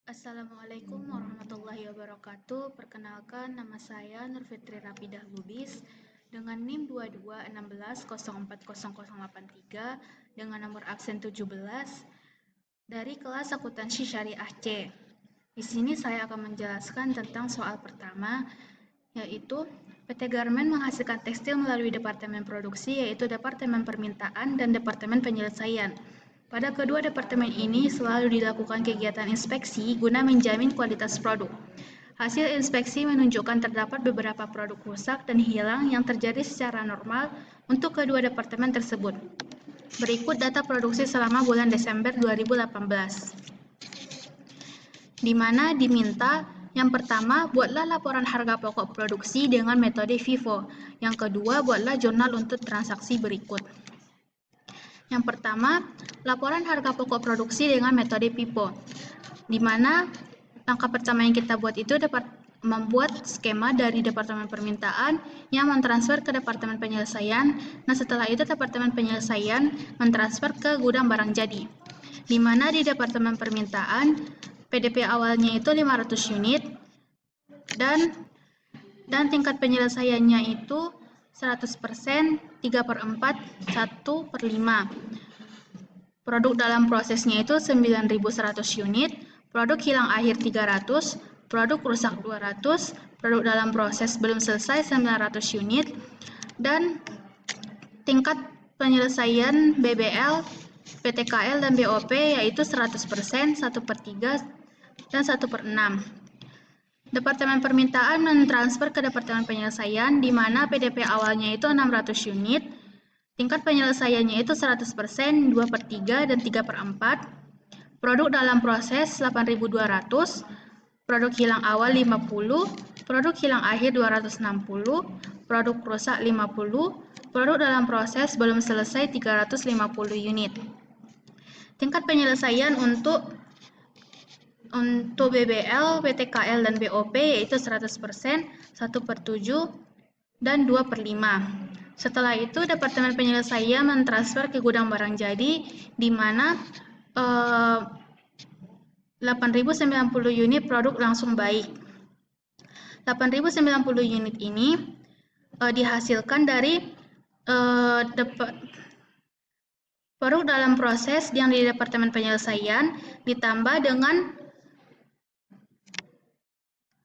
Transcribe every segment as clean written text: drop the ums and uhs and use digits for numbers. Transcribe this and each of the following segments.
Assalamualaikum warahmatullahi wabarakatuh. Perkenalkan, nama saya Nur Fitri Rafidah Lubis dengan NIM 2216040083 dengan nomor absen 17 dari kelas Akuntansi Syariah C. Di sini saya akan menjelaskan tentang soal pertama, yaitu PT Garmen menghasilkan tekstil melalui Departemen Produksi, yaitu Departemen Permintaan dan Departemen Penyelesaian. Pada kedua departemen ini selalu dilakukan kegiatan inspeksi guna menjamin kualitas produk. Hasil inspeksi menunjukkan terdapat beberapa produk rusak dan hilang yang terjadi secara normal untuk kedua departemen tersebut. Berikut data produksi selama bulan Desember 2018. Di mana diminta yang pertama, buatlah laporan harga pokok produksi dengan metode FIFO. Yang kedua, buatlah jurnal untuk transaksi berikut. Yang pertama, laporan harga pokok produksi dengan metode FIFO, di mana langkah pertama yang kita buat itu dapat membuat skema dari Departemen Permintaan yang mentransfer ke Departemen Penyelesaian. Nah, setelah itu Departemen Penyelesaian mentransfer ke gudang barang jadi, di mana di Departemen Permintaan PDP awalnya itu 500 unit dan tingkat penyelesaiannya itu 100%, 3/4, 1/5. Produk dalam prosesnya itu 9.100 unit, produk hilang akhir 300, produk rusak 200, produk dalam proses belum selesai 900 unit, dan tingkat penyelesaian BBL, PTKL, dan BOP yaitu 100%, 1/3, dan 1/6. Departemen Permintaan mentransfer ke Departemen Penyelesaian, di mana PDP awalnya itu 600 unit, tingkat penyelesaiannya itu 100%, 2/3, dan 3/4. Produk dalam proses 8.200, produk hilang awal 50, produk hilang akhir 260, produk rusak 50, produk dalam proses belum selesai 350 unit. Tingkat penyelesaian untuk BBL, PTKL, dan BOP yaitu 100%, 1/7, dan 2/5. Setelah itu, Departemen Penyelesaian mentransfer ke gudang barang jadi, di mana 8.090 unit produk langsung baik. 8.090 unit ini dihasilkan dari produk dalam proses yang di Departemen Penyelesaian ditambah dengan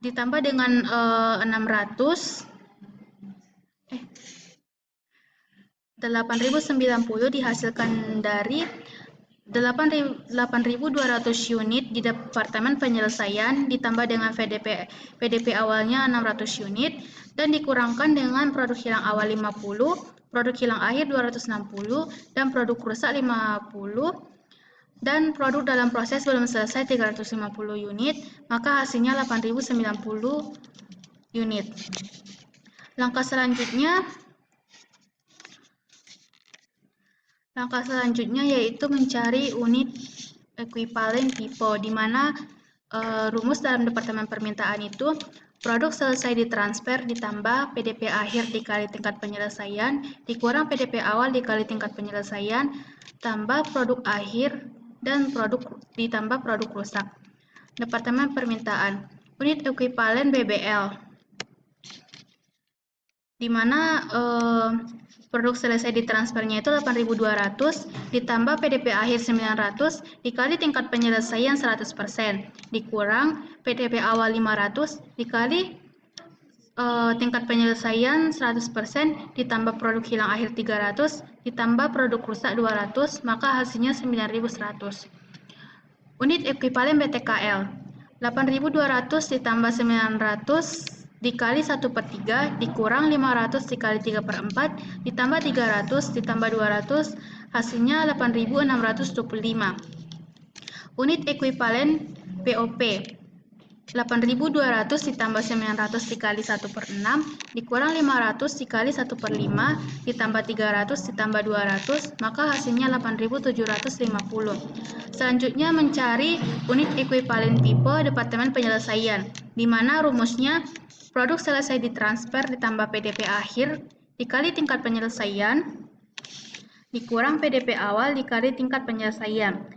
8.090 dihasilkan dari 8.200 unit di Departemen Penyelesaian ditambah dengan PDP awalnya 600 unit dan dikurangkan dengan produk hilang awal 50, produk hilang akhir 260, dan produk rusak 50, dan produk dalam proses belum selesai 350 unit, maka hasilnya 8.090 unit. Langkah selanjutnya yaitu mencari unit ekuivalen FIFO, di mana rumus dalam Departemen Permintaan itu produk selesai ditransfer ditambah PDP akhir dikali tingkat penyelesaian dikurang PDP awal dikali tingkat penyelesaian tambah produk akhir dan ditambah produk rusak. Departemen Permintaan, unit ekuivalen BBL, di mana produk selesai ditransfernya itu 8.200 ditambah PDP akhir 900 dikali tingkat penyelesaian 100% dikurang PDP awal 500 dikali tingkat penyelesaian 100% ditambah produk hilang akhir 300 ditambah produk rusak 200, maka hasilnya 9.100. Unit ekuivalen BTKL, 8.200 ditambah 900 dikali 1/3 dikurang 500 dikali 3/4 ditambah 300 ditambah 200, hasilnya 8.625. Unit ekuivalen BOP, 8.200 ditambah 900 dikali 1/6 dikurang 500 dikali 1/5 ditambah 300 ditambah 200, maka hasilnya 8.750. Selanjutnya mencari unit ekuivalen FIFO Departemen Penyelesaian, di mana rumusnya produk selesai ditransfer ditambah PDP akhir dikali tingkat penyelesaian dikurang PDP awal dikali tingkat penyelesaian,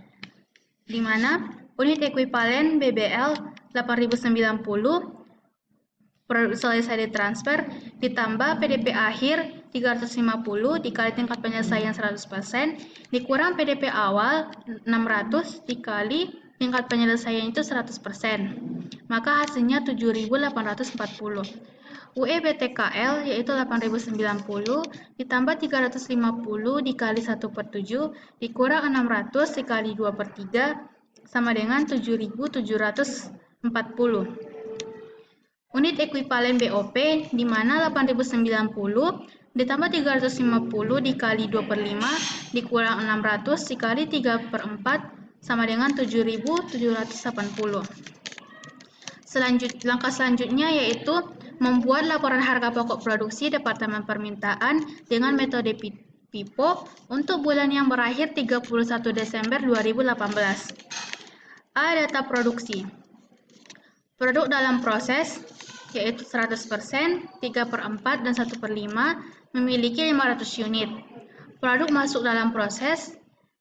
di mana Unit ekuivalen BBL 8090, produk selesai ditransfer, ditambah PDP akhir 350 dikali tingkat penyelesaian 100%, dikurang PDP awal 600 dikali tingkat penyelesaian itu 100%. Maka hasilnya 7.840. UE BTKL yaitu 8.090 ditambah 350 dikali 1/7 dikurang 600 dikali 2/3 sama dengan 7.740. Unit ekuivalen BOP di mana 8.090 ditambah 350 dikali 2/5 dikurang 600 dikali 3/4 sama dengan 7.780. Langkah selanjutnya yaitu membuat laporan harga pokok produksi Departemen Permintaan dengan metode FIFO untuk bulan yang berakhir 31 Desember 2018. A. Data produksi. Produk dalam proses yaitu 100%, 3/4, dan 1/5 memiliki 500 unit. Produk masuk dalam proses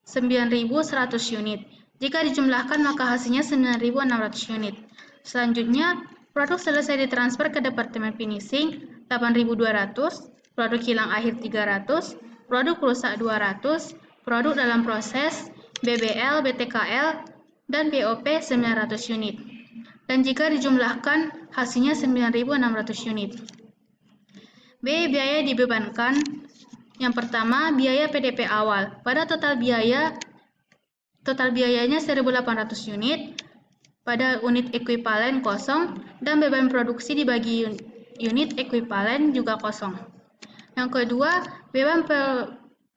9.100 unit. Jika dijumlahkan maka hasilnya 9.600 unit. Selanjutnya, produk selesai ditransfer ke Departemen Finishing 8.200, produk hilang akhir 300, produk rusak 200, produk dalam proses BBL, BTKL, dan BOP 900 unit. Dan jika dijumlahkan hasilnya 9.600 unit. B. Biaya dibebankan. Yang pertama, biaya PDP awal. Pada total biayanya 1.800 unit. Pada unit ekuivalen kosong dan beban produksi dibagi unit ekuivalen juga kosong. Yang kedua, beban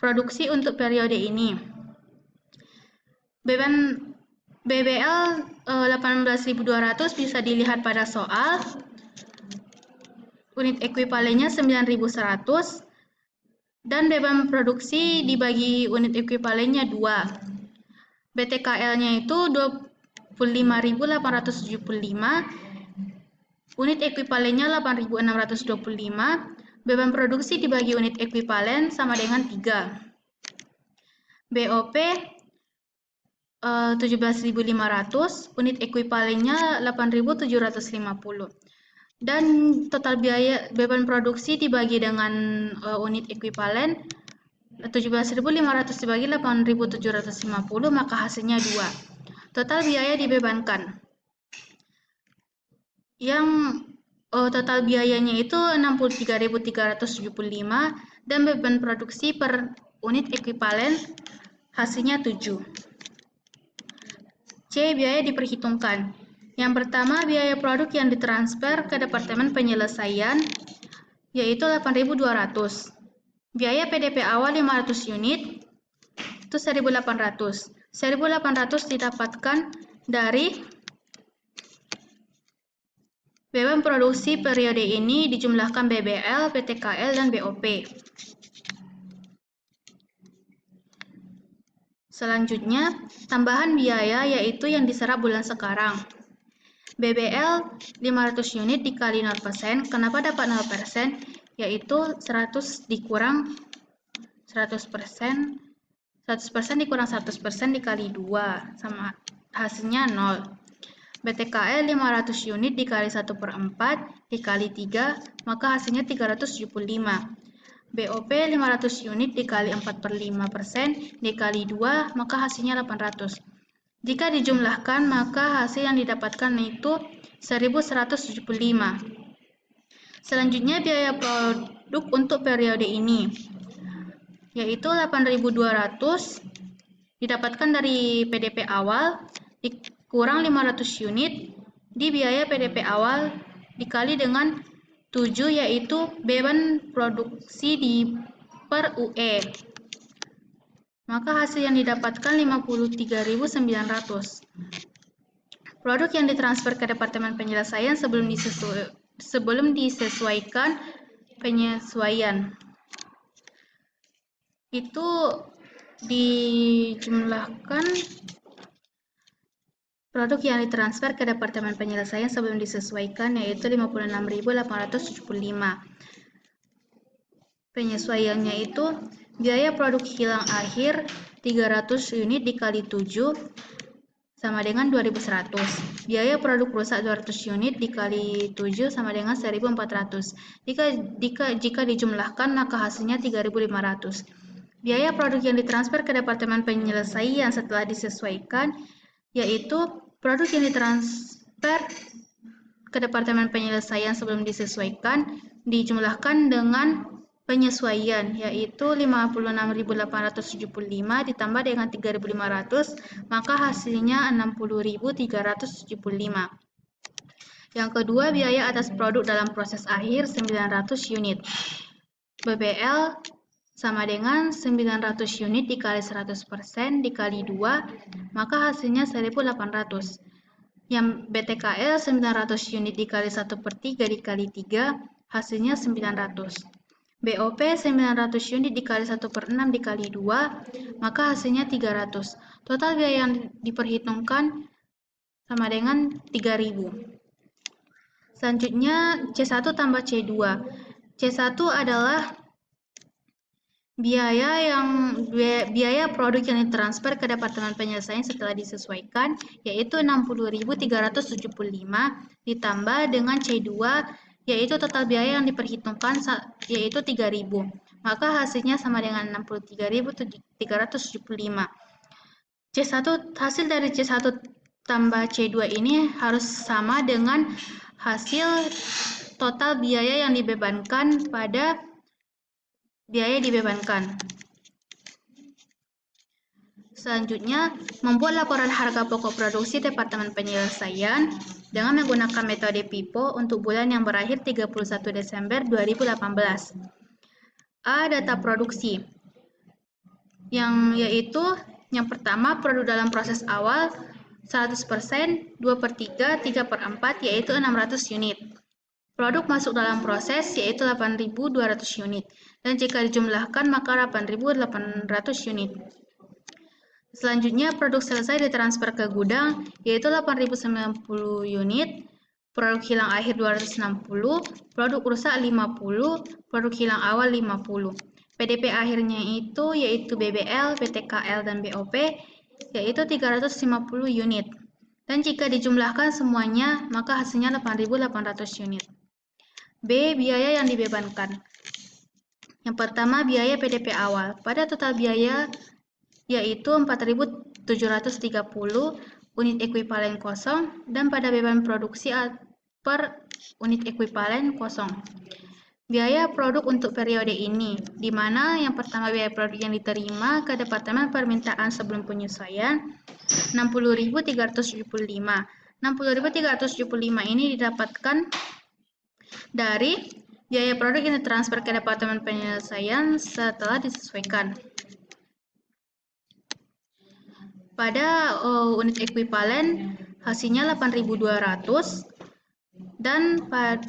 produksi untuk periode ini. Beban BBL 18.200 bisa dilihat pada soal. Unit ekuivalennya 9.100 dan beban produksi dibagi unit ekuivalennya 2. BTKL-nya itu 25.875, unit ekuivalennya 8.625, beban produksi dibagi unit ekuivalen sama dengan 3. BOP 17.500, unit ekuivalennya 8.750. Dan total biaya beban produksi dibagi dengan unit ekuivalen 17.500 dibagi 8.750 maka hasilnya 2. Total biaya dibebankan. Yang total biayanya itu 63.375 dan beban produksi per unit ekuivalen hasilnya 7. C. Biaya diperhitungkan. Yang pertama, biaya produk yang ditransfer ke Departemen Penyelesaian yaitu 8.200. Biaya PDP awal 500 unit itu 1.800. 1.800 didapatkan dari beban produksi periode ini dijumlahkan BBL, BTKL, dan BOP. Selanjutnya, tambahan biaya yaitu yang diserap bulan sekarang. BBL 500 unit dikali 0%, kenapa dapat 0%? Yaitu 100 dikurang 100%, 100% dikurang 100% dikali 2, sama hasilnya 0. BTKL 500 unit dikali 1/4 dikali 3, maka hasilnya 375. BOP 500 unit dikali 4/5% dikali 2, maka hasilnya 800. Jika dijumlahkan, maka hasil yang didapatkan itu 1.175. Selanjutnya, biaya produk untuk periode ini yaitu 8.200 didapatkan dari PDP awal dikurang 500 unit di biaya PDP awal dikali dengan 7 yaitu beban produksi di per UE. Maka hasil yang didapatkan 53.900. Produk yang ditransfer ke Departemen Penyelesaian sebelum disesuaikan penyesuaian itu dijumlahkan produk yang ditransfer ke Departemen Penyelesaian sebelum disesuaikan yaitu 56.875. Penyesuaiannya itu biaya produk hilang akhir 300 unit dikali 7 sama dengan 2100. Biaya produk rusak 200 unit dikali 7 sama dengan 1400. Jika dijumlahkan maka hasilnya 3500. Biaya produk yang ditransfer ke Departemen Penyelesaian setelah disesuaikan, yaitu produk yang ditransfer ke Departemen Penyelesaian sebelum disesuaikan dijumlahkan dengan penyesuaian, yaitu 56.875 ditambah dengan 3.500, maka hasilnya 60.375. Yang kedua, biaya atas produk dalam proses akhir 900 unit. BBL sama dengan 900 unit dikali 100% dikali 2, maka hasilnya 1.800. Yang BTKL 900 unit dikali 1/3 dikali 3, hasilnya 900. BOP 900 unit dikali 1/6 dikali 2, maka hasilnya 300. Total biaya yang diperhitungkan sama dengan 3.000. Selanjutnya C1 tambah C2. C1 adalah biaya produk yang ditransfer ke Departemen Penyelesaian setelah disesuaikan, yaitu 60.375 ditambah dengan C2, yaitu total biaya yang diperhitungkan yaitu 3.000. Maka hasilnya sama dengan 63.375. Hasil dari C1 tambah C2 ini harus sama dengan hasil total biaya yang dibebankan pada biaya dibebankan. Selanjutnya, membuat laporan harga pokok produksi Departemen Penyelesaian dengan menggunakan metode PIPO untuk bulan yang berakhir 31 Desember 2018. A. Data produksi, yaitu yang pertama produk dalam proses awal 100%, 2/3, 3/4, yaitu 600 unit. Produk masuk dalam proses yaitu 8.200 unit, dan jika dijumlahkan maka 8.800 unit. Selanjutnya, produk selesai ditransfer ke gudang yaitu 8.090 unit, produk hilang akhir 260, produk rusak 50, produk hilang awal 50. PDP akhirnya yaitu BBL, BTKL, dan BOP yaitu 350 unit. Dan jika dijumlahkan semuanya maka hasilnya 8.800 unit. B. Biaya yang dibebankan. Yang pertama, biaya PDP awal. Pada total biaya yaitu 4.730 unit ekuivalen kosong, dan pada beban produksi per unit ekuivalen kosong. Biaya produk untuk periode ini, di mana yang pertama biaya produk yang diterima ke Departemen Permintaan sebelum penyesuaian 60.375. 60.375 ini didapatkan dari biaya produk yang ditransfer ke Departemen Penyelesaian setelah disesuaikan. Pada unit ekuivalen hasilnya 8.200, dan pada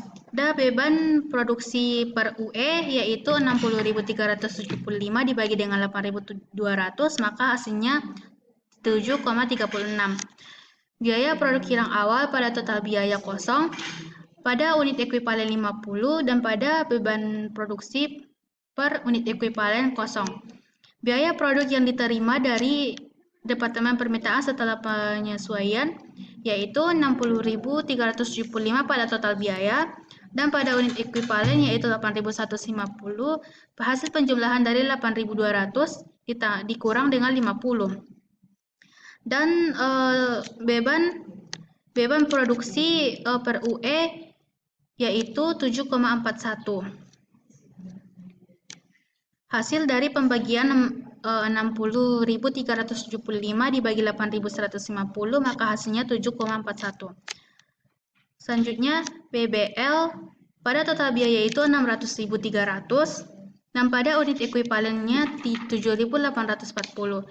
beban produksi per UE yaitu 60.375 dibagi dengan 8.200, maka hasilnya 7,36. Biaya produk hilang awal pada total biaya kosong pada unit ekuivalen 50 dan pada beban produksi per unit ekuivalen kosong. Biaya produk yang diterima dari Departemen Permintaan setelah penyesuaian yaitu 60.375 pada total biaya, dan pada unit ekuivalen yaitu 8.150, hasil penjumlahan dari 8.200 dikurang dengan 50. Dan beban produksi per UE yaitu 7,41. Hasil dari pembagian 60.375 dibagi 8.150, maka hasilnya 7,41. Selanjutnya, BBL pada total biaya itu 600.300, dan pada unit ekuivalennya 7.840.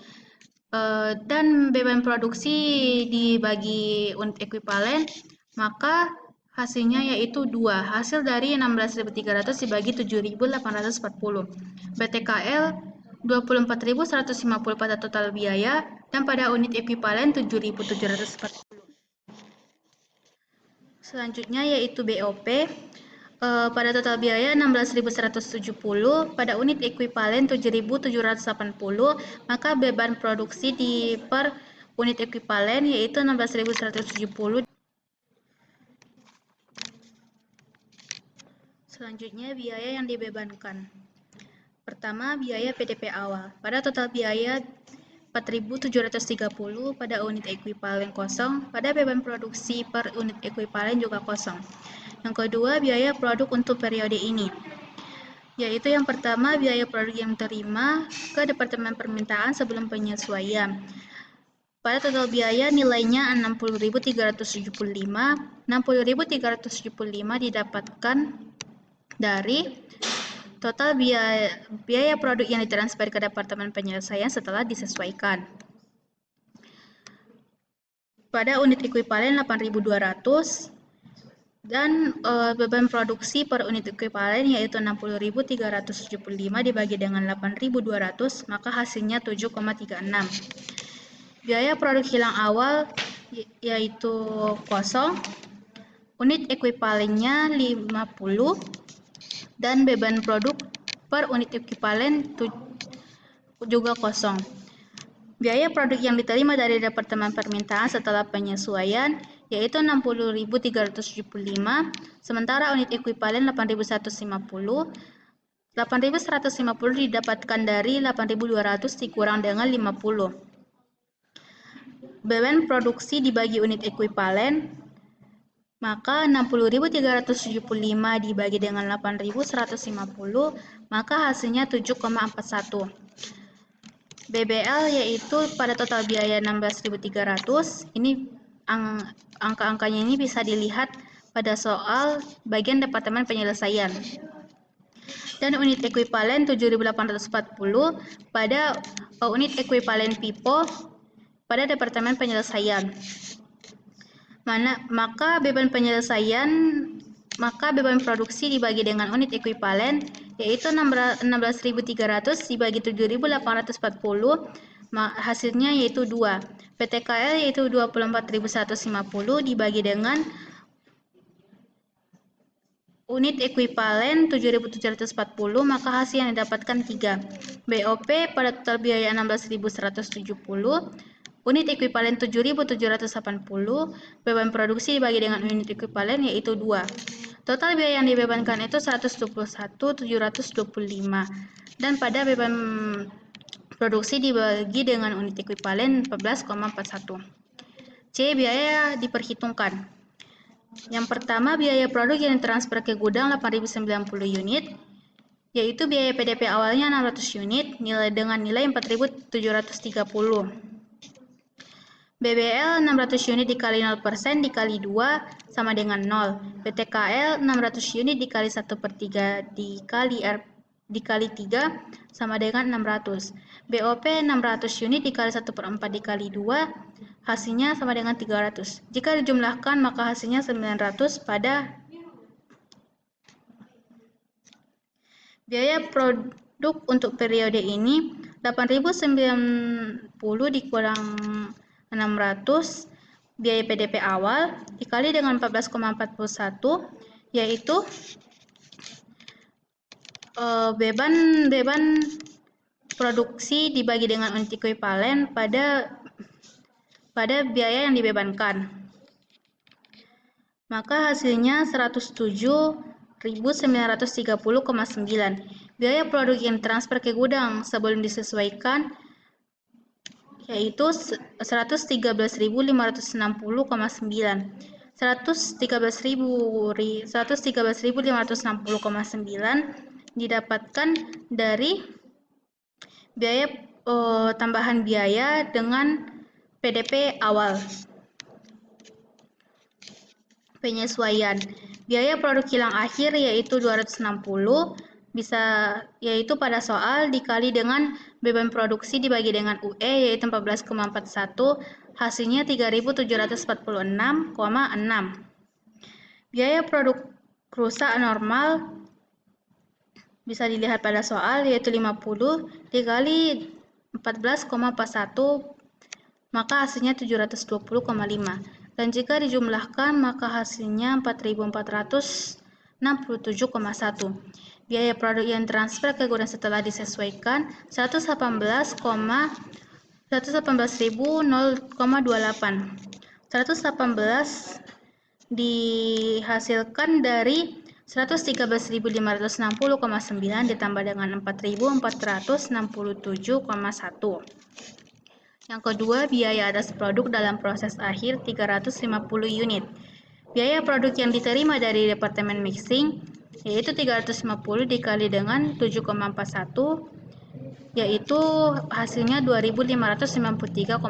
Dan beban produksi dibagi unit ekuivalen, maka hasilnya yaitu 2. Hasil dari 16.300 dibagi 7.840. BTKL 24.150 pada total biaya, dan pada unit ekuivalen 7.740. Selanjutnya yaitu BOP. Pada total biaya 16.170, pada unit ekuivalen 7.780, maka beban produksi per unit ekuivalen yaitu 16.170. Selanjutnya biaya yang dibebankan. Pertama, biaya PDP awal. Pada total biaya 4.730 pada unit ekuivalen kosong, pada beban produksi per unit ekuivalen juga kosong. Yang kedua, biaya produk untuk periode ini, yaitu yang pertama biaya produk yang diterima ke Departemen Permintaan sebelum penyesuaian. Pada total biaya nilainya 60.375, 60.375 didapatkan dari total biaya produk yang ditransfer ke Departemen Penyelesaian setelah disesuaikan. Pada unit ekuivalen 8.200 dan beban produksi per unit ekuivalen yaitu 60.375 dibagi dengan 8.200, maka hasilnya 7,36. Biaya produk hilang awal yaitu kosong, unit ekuivalennya 50, dan beban produk per unit ekuivalen juga kosong. Biaya produk yang diterima dari Departemen Permintaan setelah penyesuaian yaitu 60.375, sementara unit ekuivalen 8.150. 8.150 didapatkan dari 8.200 dikurang dengan 50. Beban produksi dibagi unit ekuivalen, maka 60.375 dibagi dengan 8.150, maka hasilnya 7,41. BBL yaitu pada total biaya 16.300. Ini angka-angkanya ini bisa dilihat pada soal bagian Departemen Penyelesaian. Dan unit ekuivalen 7.840 pada unit ekuivalen PIPO pada Departemen Penyelesaian. Maka beban produksi dibagi dengan unit ekuivalen yaitu 16.300 dibagi 7.840, hasilnya yaitu 2. PTKL yaitu 24.150 dibagi dengan unit ekuivalen 7.740, maka hasil yang didapatkan 3. BOP pada total biaya 16.170, unit ekuivalen 7.780, beban produksi dibagi dengan unit ekuivalen yaitu 2. Total biaya yang dibebankan itu 121.725, dan pada beban produksi dibagi dengan unit ekuivalen 14,41. C. Biaya diperhitungkan. Yang pertama, biaya produk yang ditransfer ke gudang 8.090 unit, yaitu biaya PDP awalnya 600 unit dengan nilai 4.730. BBL 600 unit dikali 0% dikali 2 sama dengan 0. PTKL 600 unit dikali 1/3 dikali 3 sama dengan 600. BOP 600 unit dikali 1/4 dikali 2, hasilnya sama dengan 300. Jika dijumlahkan maka hasilnya 900 pada biaya produk untuk periode ini 8.090 dikurang 600 biaya PDP awal dikali dengan 14,41 yaitu beban produksi dibagi dengan unit ekuivalen pada biaya yang dibebankan. Maka hasilnya 107.930,9. Biaya produk yang transfer ke gudang sebelum disesuaikan yaitu 113.560,9. 113.560,9 didapatkan dari biaya tambahan biaya dengan PDP awal. Penyesuaian. Biaya produk hilang akhir yaitu 260 yaitu pada soal dikali dengan beban produksi dibagi dengan UE yaitu 14,41, hasilnya 3.746,6. Biaya produk rusak normal bisa dilihat pada soal yaitu 50 dikali 14,41, maka hasilnya 720,5. Dan jika dijumlahkan maka hasilnya 4.467,1. Biaya produk yang transfer ke gudang setelah disesuaikan 118,0 118.000,28. 118 dihasilkan dari 113.560,9 ditambah dengan 4.467,1. Yang kedua, biaya atas produk dalam proses akhir 350 unit. Biaya produk yang diterima dari Departemen Mixing yaitu 350 dikali dengan 7,41, yaitu hasilnya 2.593,5.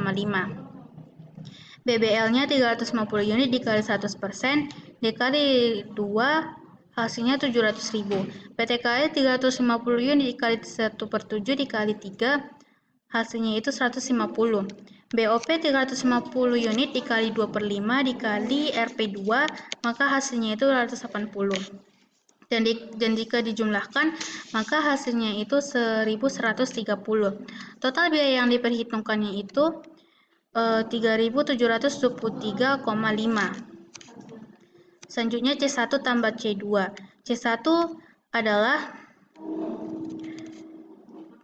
BBL-nya 350 unit dikali 100% dikali 2, hasilnya 700.000. PTKL 350 unit dikali 1/7 dikali 3, hasilnya itu 150. BOP 350 unit dikali 2/5 dikali RP2, maka hasilnya itu 280. Dan jika dijumlahkan, maka hasilnya itu 1.130. Total biaya yang diperhitungkannya itu 3.723,5. Selanjutnya C1 tambah C2. C1 adalah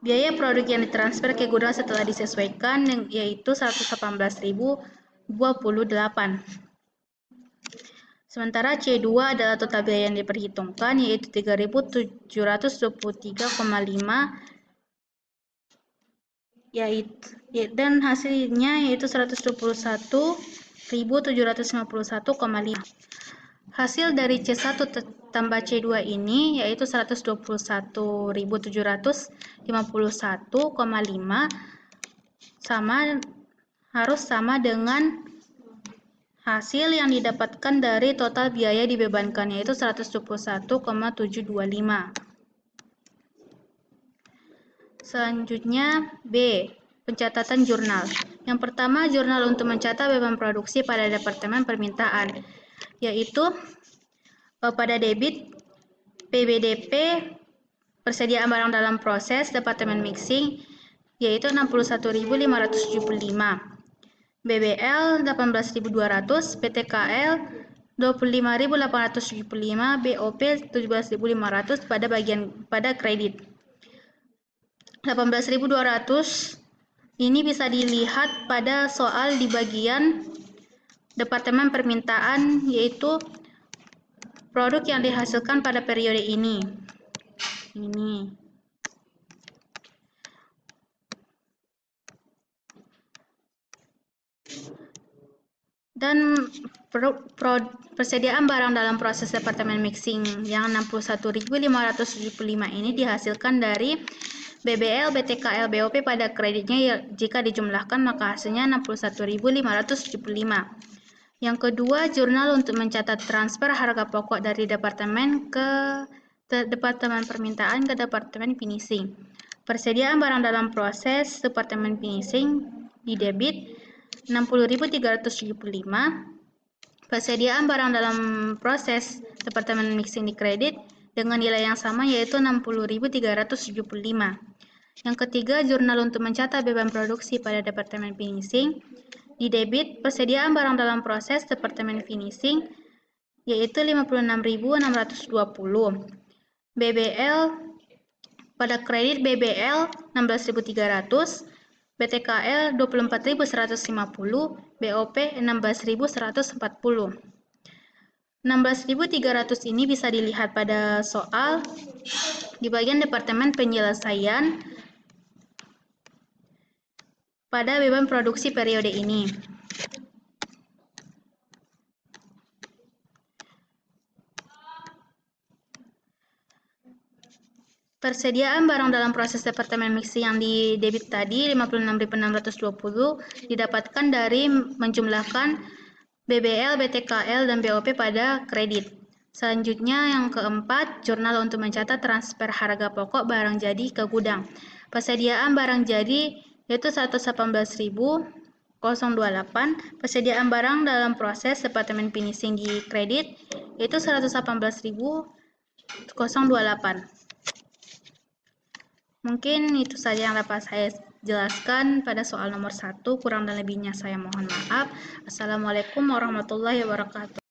biaya produk yang ditransfer ke gudang setelah disesuaikan, yaitu 118.028. Sementara C2 adalah total biaya yang diperhitungkan, yaitu 3.723,5, dan hasilnya yaitu 121.751,5. Hasil dari C1 tambah C2 ini yaitu 121.751,5 harus sama dengan hasil yang didapatkan dari total biaya dibebankan, yaitu 121,725. Selanjutnya B. Pencatatan jurnal. Yang pertama, jurnal untuk mencatat beban produksi pada Departemen Permintaan, yaitu pada debit PBDP persediaan barang dalam proses Departemen Mixing, yaitu 61.575. BBL 18.200, PTKL 25.875, BOP 17.500 pada kredit. 18.200 ini bisa dilihat pada soal di bagian Departemen Permintaan, yaitu produk yang dihasilkan pada periode ini. Dan persediaan barang dalam proses Departemen Mixing yang 61.575 ini dihasilkan dari BBL, BTKL, BOP pada kreditnya, jika dijumlahkan maka hasilnya 61.575. Yang kedua, jurnal untuk mencatat transfer harga pokok dari Departemen Permintaan ke Departemen Finishing. Persediaan barang dalam proses Departemen Finishing di debit 60.375. Persediaan barang dalam proses Departemen Mixing di kredit dengan nilai yang sama, yaitu 60.375. Yang ketiga, jurnal untuk mencatat beban produksi pada Departemen Finishing di debit persediaan barang dalam proses Departemen Finishing, yaitu 56.620. BBL pada kredit BBL 16.300, BTKL 24.150, BOP 16.140. 16.300 ini bisa dilihat pada soal di bagian Departemen Penyelesaian pada beban produksi periode ini. Persediaan barang dalam proses Departemen Mixing yang di debit tadi 56.620 didapatkan dari menjumlahkan BBL, BTKL, dan BOP pada kredit. Selanjutnya yang keempat, jurnal untuk mencatat transfer harga pokok barang jadi ke gudang. Persediaan barang jadi yaitu 118.028, persediaan barang dalam proses Departemen Finishing di kredit yaitu 118.028. Mungkin itu saja yang dapat saya jelaskan pada soal nomor 1, kurang dan lebihnya saya mohon maaf. Assalamualaikum warahmatullahi wabarakatuh.